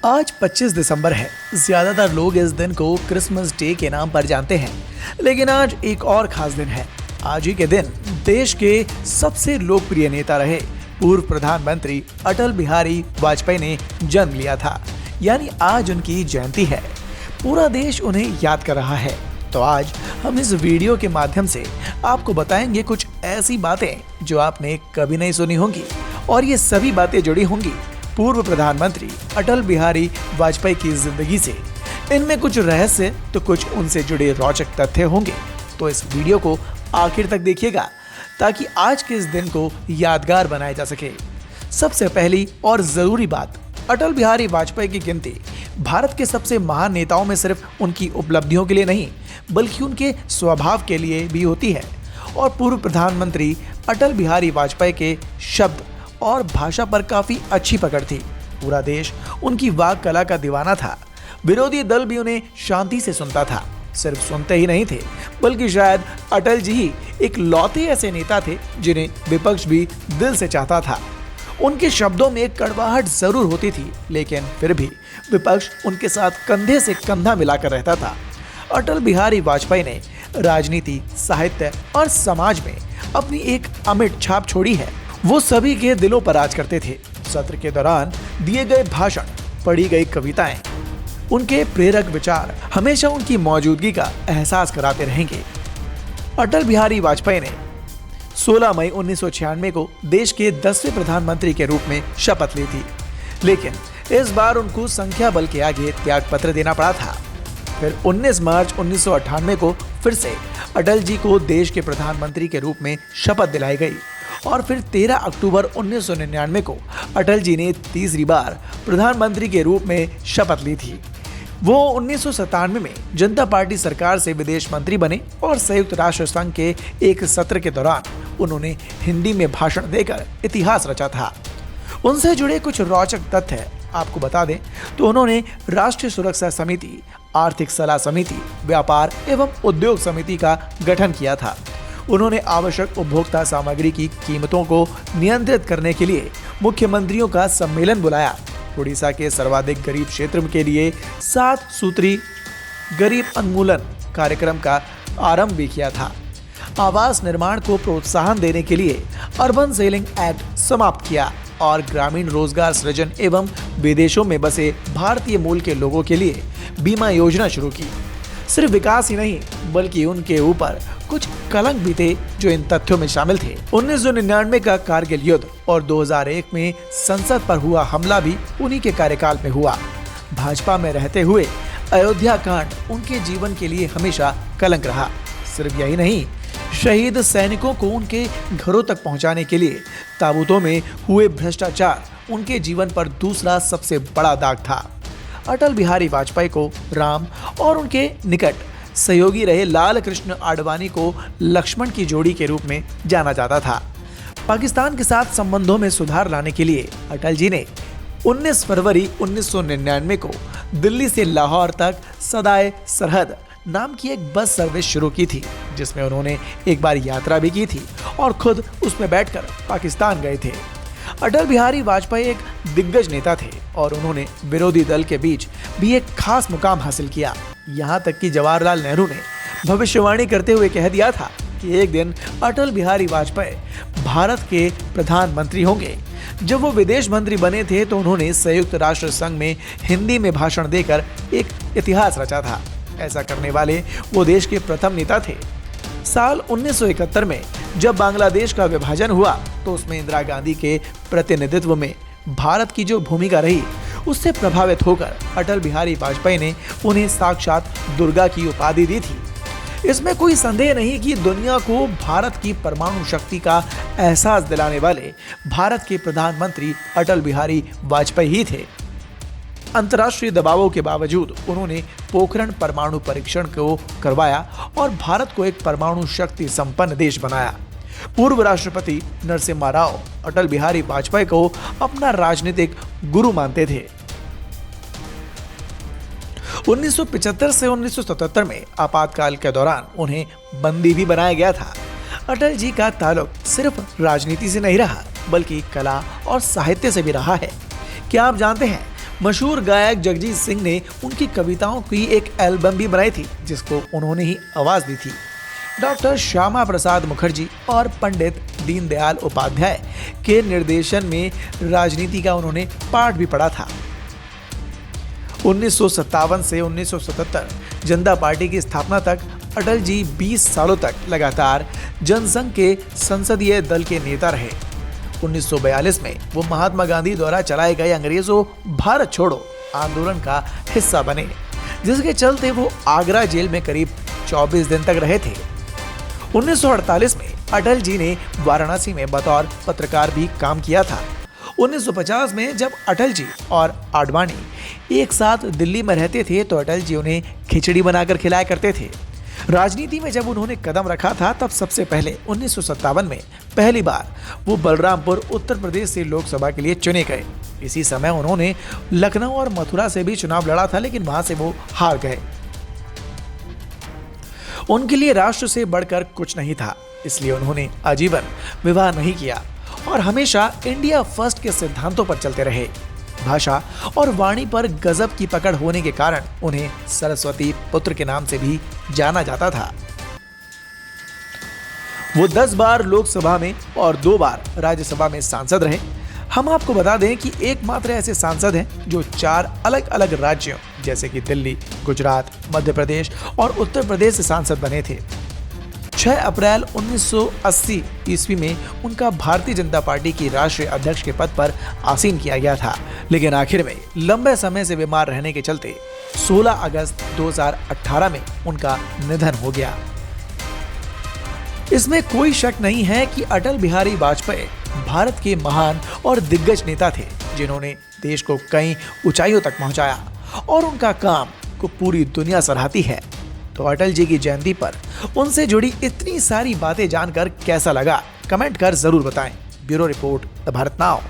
आज 25 दिसंबर है। ज्यादातर लोग इस दिन को क्रिसमस डे के नाम पर जानते हैं, लेकिन आज एक और खास दिन है। आज ही के दिन देश के सबसे लोकप्रिय नेता रहे पूर्व प्रधानमंत्री अटल बिहारी वाजपेयी ने जन्म लिया था, यानी आज उनकी जयंती है। पूरा देश उन्हें याद कर रहा है। तो आज हम इस वीडियो के माध्यम से आपको बताएंगे कुछ ऐसी बातें जो आपने कभी नहीं सुनी होंगी, और ये सभी बातें जुड़ी होंगी पूर्व प्रधानमंत्री अटल बिहारी वाजपेयी की जिंदगी से। इनमें कुछ रहस्य तो कुछ उनसे जुड़े रोचक तथ्य होंगे। तो इस वीडियो को आखिर तक देखिएगा ताकि आज के इस दिन को यादगार बनाया जा सके। सबसे पहली और जरूरी बात, अटल बिहारी वाजपेयी की गिनती भारत के सबसे महान नेताओं में सिर्फ उनकी उपलब्धियों के लिए नहीं, बल्कि उनके स्वभाव के लिए भी होती है। और पूर्व प्रधानमंत्री अटल बिहारी वाजपेयी के शब्द और भाषा पर काफी अच्छी पकड़ थी। पूरा देश उनकी वाक कला का दीवाना था। विरोधी दल भी उन्हें शांति से सुनता था। सिर्फ सुनते ही नहीं थे, बल्कि शायद अटल जी ही एक लौते ऐसे नेता थे जिन्हें विपक्ष भी दिल से चाहता था। उनके शब्दों में एक कड़वाहट जरूर होती थी, लेकिन फिर भी विपक्ष उनके साथ कंधे से कंधा मिलाकर रहता था। अटल बिहारी वाजपेयी ने राजनीति, साहित्य और समाज में अपनी एक अमिट छाप छोड़ी है। वो सभी के दिलों पर राज करते थे। सत्र के दौरान दिए गए भाषण, पढ़ी गई कविताएं, उनके प्रेरक विचार हमेशा उनकी मौजूदगी का एहसास कराते रहेंगे। अटल बिहारी वाजपेयी ने 16 मई 1996 को देश के 10वें प्रधानमंत्री के रूप में शपथ ली थी, लेकिन इस बार उनको संख्या बल के आगे त्यागपत्र देना पड़ा था। फिर 19 मार्च 1998 को फिर से अटल जी को देश के प्रधानमंत्री के रूप में शपथ दिलाई गई, और फिर 13 अक्टूबर 1999 को अटल जी ने तीसरी बार प्रधानमंत्री के रूप में शपथ ली थी। वो 1997 में जनता पार्टी सरकार से विदेश मंत्री बने और संयुक्त राष्ट्र संघ के एक सत्र के दौरान उन्होंने हिंदी में भाषण देकर इतिहास रचा था। उनसे जुड़े कुछ रोचक तथ्य आपको बता दें तो उन्होंने राष्ट्रीय सुरक्षा समिति, आर्थिक सलाह समिति, व्यापार एवं उद्योग समिति का गठन किया था। उन्होंने आवश्यक उपभोक्ता सामग्री की कीमतों को नियंत्रित करने के लिए मुख्यमंत्रियों का सम्मेलन बुलाया। उड़ीसा के सर्वाधिक गरीब क्षेत्र के लिए 7 सूत्री गरीब उन्मूलन कार्यक्रम का आरंभ भी किया था। आवास निर्माण को प्रोत्साहन देने के लिए अर्बन सेलिंग एक्ट समाप्त किया और ग्रामीण रोजगार सृजन एवं विदेशों में बसे भारतीय मूल के लोगों के लिए बीमा योजना शुरू की। सिर्फ विकास ही नहीं, बल्कि उनके ऊपर कुछ कलंक भी थे जो इन तथ्यों में शामिल थे। 1999 का कारगिल युद्ध और 2001 में संसद पर हुआ हमला भी उन्हीं के कार्यकाल में हुआ। भाजपा में रहते हुए अयोध्या कांड उनके जीवन के लिए हमेशा कलंक रहा। सिर्फ यही नहीं, शहीद सैनिकों को उनके घरों तक पहुंचाने के लिए ताबूतों में हुए भ्रष्टाचार उनके जीवन पर दूसरा सबसे बड़ा दाग था। अटल बिहारी वाजपेयी को राम और उनके निकट सहयोगी रहे लाल कृष्ण आडवाणी को लक्ष्मण की जोड़ी के रूप में जाना जाता था। पाकिस्तान के साथ संबंधों में सुधार लाने के लिए अटल जी ने 19 फरवरी 1999 को दिल्ली से लाहौर तक सदाए सरहद नाम की एक बस सर्विस शुरू की थी, जिसमें उन्होंने एक बार यात्रा भी की थी और खुद उसमें बैठकर पाकिस्तान गए थे। अटल बिहारी वाजपेयी एक दिग्गज नेता थे और उन्होंने विरोधी दल के बीच भी एक खास मुकाम हासिल किया। यहाँ तक कि जवाहरलाल नेहरू ने भविष्यवाणी करते हुए कह दिया था कि एक दिन अटल बिहारी वाजपेयी भारत के प्रधानमंत्री होंगे। जब वो विदेश मंत्री बने थे तो उन्होंने संयुक्त राष्ट्र संघ में हिंदी में भाषण देकर एक इतिहास रचा था। ऐसा करने वाले वो देश के प्रथम नेता थे। साल 1971 में जब बांग्लादेश का विभाजन हुआ तो उसमें इंदिरा गांधी के प्रतिनिधित्व में भारत की जो भूमिका रही, उससे प्रभावित होकर अटल बिहारी वाजपेयी ने उन्हें साक्षात दुर्गा की उपाधि दी थी। इसमें कोई संदेह नहीं कि दुनिया को भारत की परमाणु शक्ति का एहसास दिलाने वाले भारत के प्रधानमंत्री अटल बिहारी वाजपेयी ही थे। अंतर्राष्ट्रीय दबावों के बावजूद उन्होंने पोखरण परमाणु परीक्षण को करवाया और भारत को एक परमाणु शक्ति संपन्न देश बनाया। पूर्व राष्ट्रपति नरसिम्हा राव अटल बिहारी वाजपेयी को अपना राजनीतिक गुरु मानते थे। 1975 से 1977 में आपातकाल के दौरान उन्हें बंदी भी बनाया गया था। अटल जी का ताल्लुक सिर्फ राजनीति से नहीं रहा, बल्कि कला और साहित्य से भी रहा है। क्या आप जानते हैं मशहूर गायक जगजीत सिंह ने उनकी कविताओं की एक एल्बम भी बनाई थी, जिसको उन्होंने ही आवाज दी थी। डॉक्टर श्यामा प्रसाद मुखर्जी और पंडित दीनदयाल उपाध्याय के निर्देशन में राजनीति का उन्होंने पाठ भी पढ़ा था। 1957 से 1977 जनता पार्टी की स्थापना तक अटल जी 20 सालों तक लगातार जनसंघ के संसदीय दल के नेता रहे। 1942 में वो महात्मा गांधी द्वारा चलाए गए अंग्रेजों भारत छोड़ो आंदोलन का हिस्सा बने, जिसके चलते वो आगरा जेल में करीब 24 दिन तक रहे थे। 1948 में अटल जी ने वाराणसी में बतौर पत्रकार भी काम किया था। 1950 में जब अटल जी और आडवाणी एक साथ दिल्ली में रहते थे तो अटल जी उन्हें खिचड़ी बनाकर खिलाया करते थे। राजनीति में जब उन्होंने कदम रखा था तब सबसे पहले 1957 में पहली बार वो बलरामपुर उत्तर प्रदेश से लोकसभा के लिए चुने गए। इसी समय उन्होंने लखनऊ और मथुरा से भी चुनाव लड़ा था, लेकिन वहां से वो हार गए। उनके लिए राष्ट्र से बढ़कर कुछ नहीं था, इसलिए उन्होंने आजीवन विवाह नहीं किया और हमेशा इंडिया फर्स्ट के सिद्धांतों पर चलते रहे। भाषा और वाणी पर गजब की पकड़ होने के कारण उन्हें सरस्वती पुत्र के नाम से भी जाना जाता था। वो 10 बार लोकसभा में और 2 बार राज्यसभा में सांसद रहे। हम आपको बता दें कि एकमात्र ऐसे सांसद हैं जो 4 अलग अलग राज्यों जैसे कि दिल्ली, गुजरात, मध्य प्रदेश और उत्तर प्रदेश से सांसद बने थे। 6 अप्रैल 1980 ईस्वी में उनका भारतीय जनता पार्टी की राष्ट्रीय अध्यक्ष के पद पर आसीन किया गया था, लेकिन आखिर में लंबे समय से बीमार रहने के चलते 16 अगस्त 2018 में उनका निधन हो गया। इसमें कोई शक नहीं है कि अटल बिहारी वाजपेयी भारत के महान और दिग्गज नेता थे, जिन्होंने देश को कई ऊंचाइयों तक पहुंचाया और उनका काम को पूरी दुनिया सराहती है। तो अटल जी की जयंती पर उनसे जुड़ी इतनी सारी बातें जानकर कैसा लगा, कमेंट कर जरूर बताएं। Bureau report, the Bharat now.